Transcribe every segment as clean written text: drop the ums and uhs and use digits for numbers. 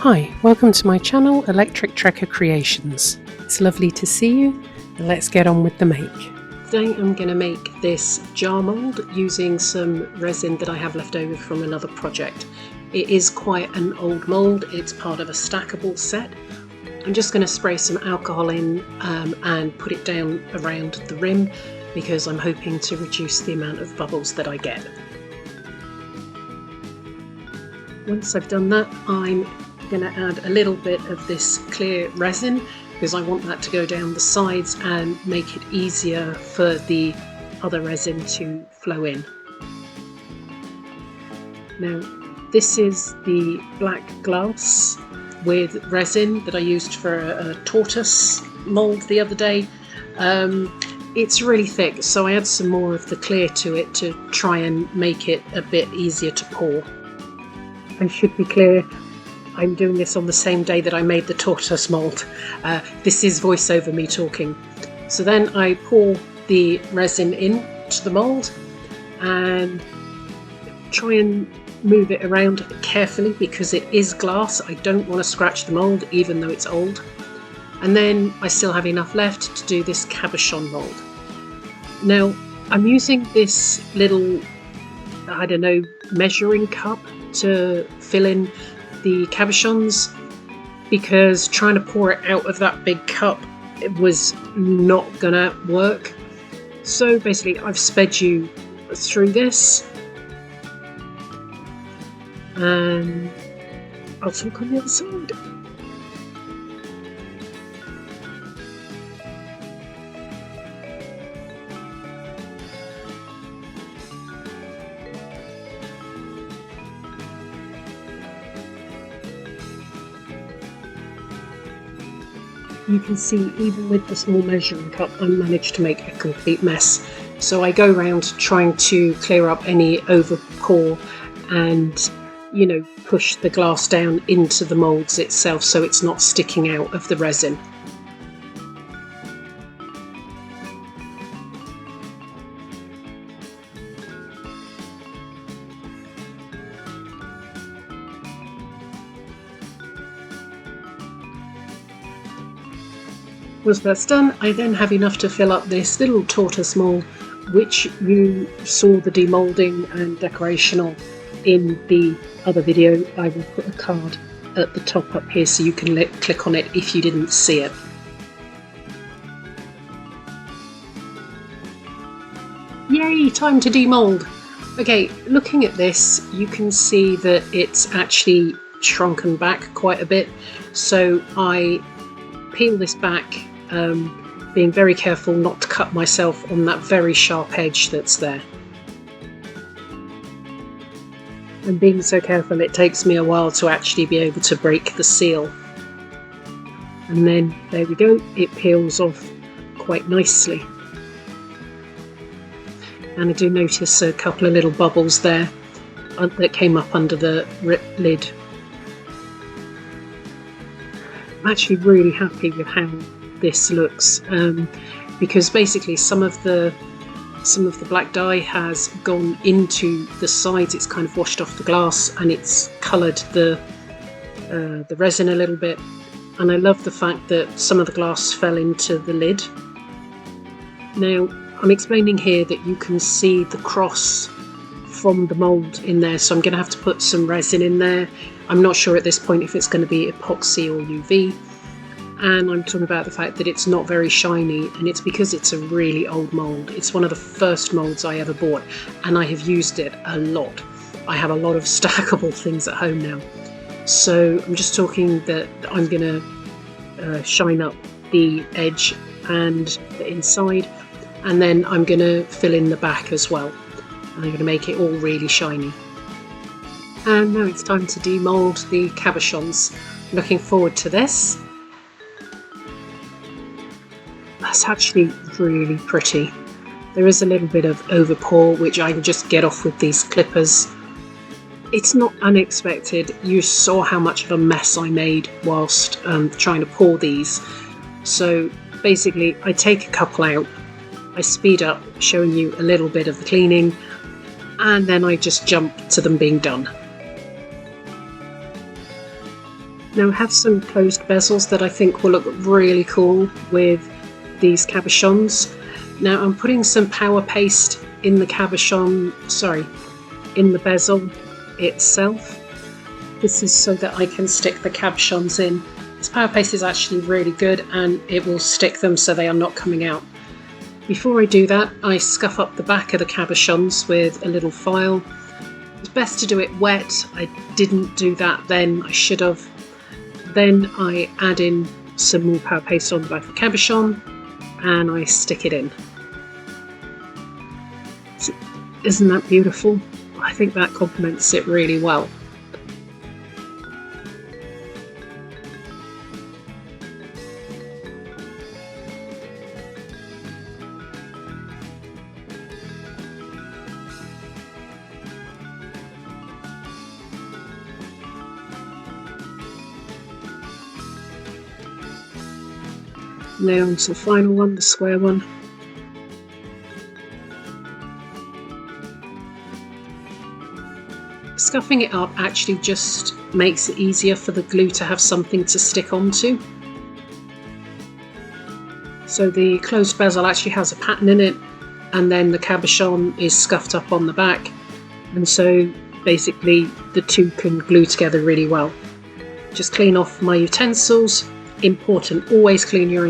Hi, welcome to my channel, Electric Trekker Creations. It's lovely to see you, and let's get on with the make. Today I'm going to make this jar mould using some resin that I have left over from another project. It is quite an old mould, it's part of a stackable set. I'm just going to spray some alcohol in and put it down around the rim because I'm hoping to reduce the amount of bubbles that I get. Once I've done that, I'm going to add a little bit of this clear resin because I want that to go down the sides and make it easier for the other resin to flow in. Now, this is the black glass with resin that I used for a tortoise mould the other day. It's really thick, so I add some more of the clear to it to try and make it a bit easier to pour. I should be clear, I'm doing this on the same day that I made the tortoise mould. This is voiceover me talking. So then I pour the resin into the mould and try and move it around carefully because it is glass. I don't want to scratch the mould even though it's old. And then I still have enough left to do this cabochon mould. Now I'm using this little, I don't know, measuring cup to fill in the cabochons because trying to pour it out of that big cup, it was not gonna work. So basically I've sped you through this and I'll talk on the other side. You can see even with the small measuring cup I managed to make a complete mess. So I go around trying to clear up any over pour and, you know, push the glass down into the moulds itself so it's not sticking out of the resin. Once that's done, I then have enough to fill up this little tortoise mould, which you saw the demoulding and decoration of in the other video. I will put a card at the top up here so you can click on it if you didn't see it. Yay, time to demould! Okay, looking at this, you can see that it's actually shrunken back quite a bit, so I peel this back, being very careful not to cut myself on that very sharp edge that's there. And being so careful, it takes me a while to actually be able to break the seal. And then there we go, it peels off quite nicely. And I do notice a couple of little bubbles there that came up under the lid. I'm actually really happy with how this looks because basically some of the black dye has gone into the sides. It's kind of washed off the glass and it's coloured the resin a little bit, and I love the fact that some of the glass fell into the lid. Now I'm explaining here that you can see the cross from the mould in there, so I'm going to have to put some resin in there. I'm not sure at this point if it's going to be epoxy or UV. And I'm talking about the fact that it's not very shiny, and it's because it's a really old mould. It's one of the first moulds I ever bought, and I have used it a lot. I have a lot of stackable things at home now. So I'm just talking that I'm going to shine up the edge and the inside, and then I'm going to fill in the back as well. And I'm going to make it all really shiny. And now it's time to demould the cabochons. Looking forward to this. That's actually really pretty. There is a little bit of overpour which I can just get off with these clippers. It's not unexpected. You saw how much of a mess I made whilst trying to pour these. So basically I take a couple out, I speed up showing you a little bit of the cleaning, and then I just jump to them being done. Now I have some closed bezels that I think will look really cool with these cabochons. Now I'm putting some power paste in the in the bezel itself. This is so that I can stick the cabochons in. This power paste is actually really good and it will stick them so they are not coming out. Before I do that, I scuff up the back of the cabochons with a little file. It's best to do it wet. I didn't do that then, I should have. Then I add in some more power paste on the back of the cabochon and I stick it in. Isn't that beautiful? I think that complements it really well. Now onto the final one, the square one. Scuffing it up actually just makes it easier for the glue to have something to stick onto. So the closed bezel actually has a pattern in it, and then the cabochon is scuffed up on the back, and so basically the two can glue together really well. Just clean off my utensils. Important, always clean your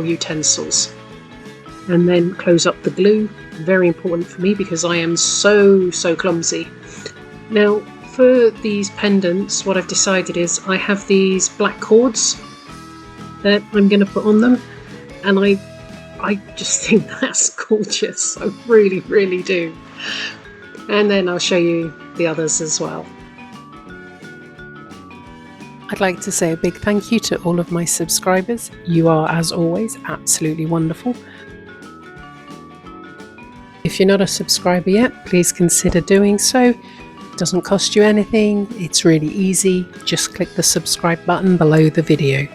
utensils, and then close up the glue. Very important for me because I am so clumsy. Now for these pendants, what I've decided is I have these black cords that I'm going to put on them, and I just think that's gorgeous. I really do. And then I'll show you the others as well. I'd like to say a big thank you to all of my subscribers. You are, as always, absolutely wonderful. If you're not a subscriber yet, please consider doing so. It doesn't cost you anything, it's really easy. Just click the subscribe button below the video.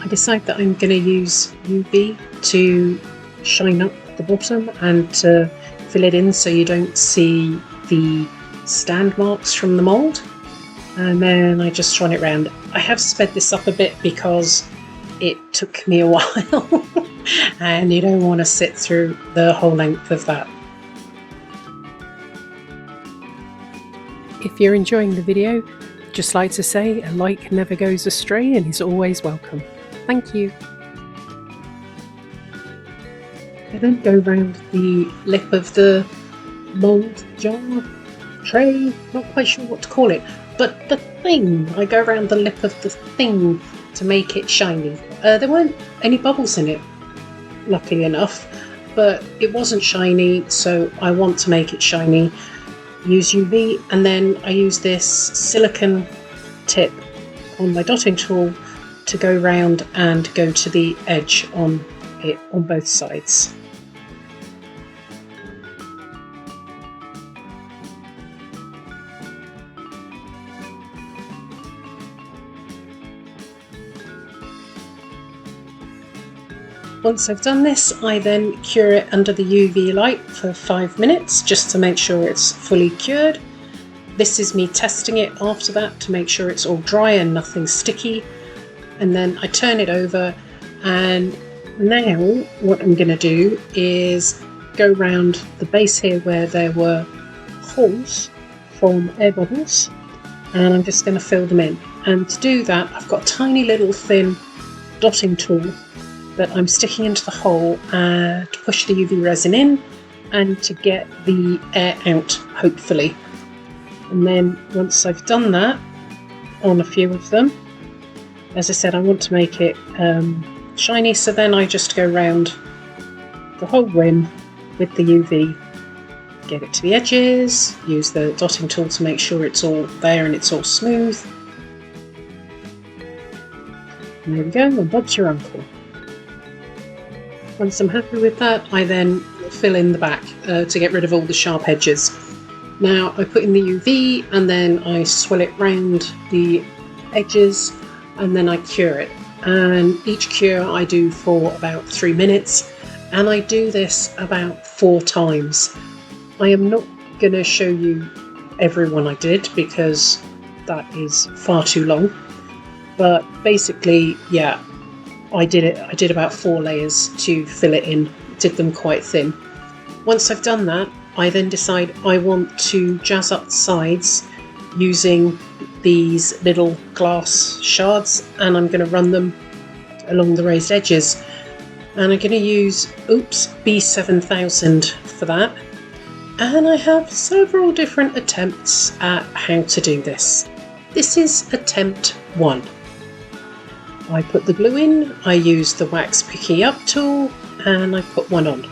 I decide that I'm going to use UV to shine up the bottom and to fill it in so you don't see the stand marks from the mould, and then I just run it round. I have sped this up a bit because it took me a while and you don't want to sit through the whole length of that. If you're enjoying the video, just like to say a like never goes astray and is always welcome. Thank you. I then go round the lip of the mould jar, tray, not quite sure what to call it, but the thing. I go around the lip of the thing to make it shiny. There weren't any bubbles in it, luckily enough, but it wasn't shiny, so I want to make it shiny. Use UV, and then I use this silicone tip on my dotting tool to go round and go to the edge on it on both sides. Once I've done this, I then cure it under the UV light for 5 minutes just to make sure it's fully cured. This is me testing it after that to make sure it's all dry and nothing sticky, and then I turn it over, and now what I'm going to do is go round the base here where there were holes from air bubbles, and I'm just going to fill them in. And to do that, I've got a tiny little thin dotting tool that I'm sticking into the hole to push the UV resin in and to get the air out, hopefully. And then once I've done that on a few of them, as I said, I want to make it shiny, so then I just go round the whole rim with the UV, get it to the edges, use the dotting tool to make sure it's all there and it's all smooth. And there we go, and Bob's your uncle. Once I'm happy with that, I then fill in the back to get rid of all the sharp edges. Now I put in the UV and then I swirl it round the edges and then I cure it. And each cure I do for about 3 minutes, and I do this about 4 times. I am not going to show you every one I did because that is far too long. But basically, yeah, I did about 4 layers to fill it in, did them quite thin. Once I've done that, I then decide I want to jazz up the sides using these little glass shards, and I'm going to run them along the raised edges. And I'm going to use B7000 for that. And I have several different attempts at how to do this. This is attempt 1. I put the glue in, I use the wax picky up tool, and I put one on.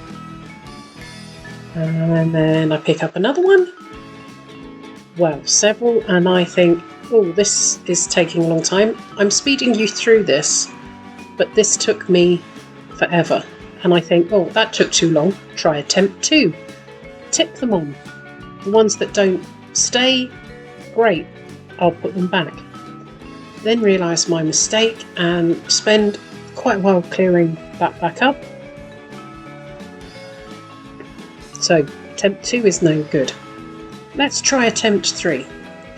And then I pick up another one. Well, several, and I think, oh, this is taking a long time. I'm speeding you through this, but this took me forever. And I think, oh, that took too long. Try attempt 2. Tip them on. The ones that don't stay, great, I'll put them back. Then realise my mistake and spend quite a while clearing that back up. So attempt 2 is no good. Let's try attempt 3.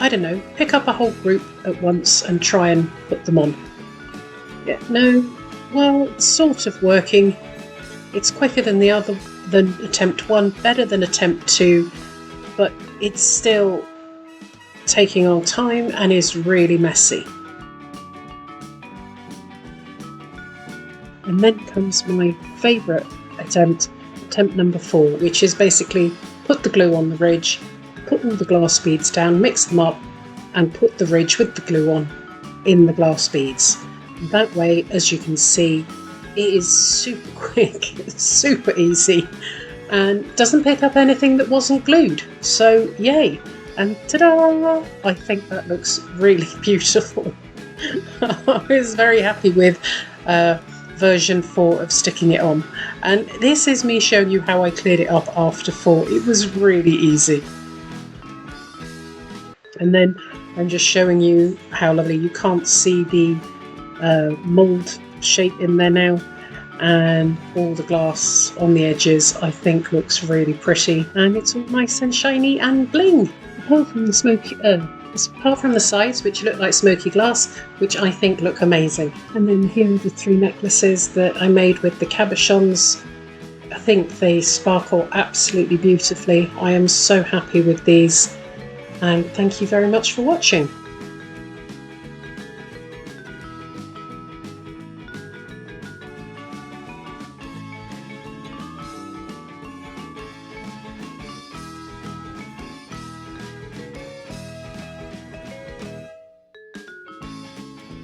I don't know, pick up a whole group at once and try and put them on. Yeah, no, well, it's sort of working. It's quicker than than attempt 1, better than attempt 2, but it's still taking our time and is really messy. And then comes my favourite attempt number 4, which is basically put the glue on the ridge, put all the glass beads down, mix them up, and put the ridge with the glue on in the glass beads. That way, as you can see, it is super quick, it's super easy, and doesn't pick up anything that wasn't glued. So yay! And ta-da! I think that looks really beautiful. I was very happy with version 4 of sticking it on, and this is me showing you how I cleared it up after 4. It was really easy. And then I'm just showing you how lovely. You can't see the mould shape in there now, and all the glass on the edges I think looks really pretty, and it's all nice and shiny and bling, apart from the smoky apart from the sides, which look like smoky glass, which I think look amazing. And then here are the 3 necklaces that I made with the cabochons. I think they sparkle absolutely beautifully. I am so happy with these, and thank you very much for watching.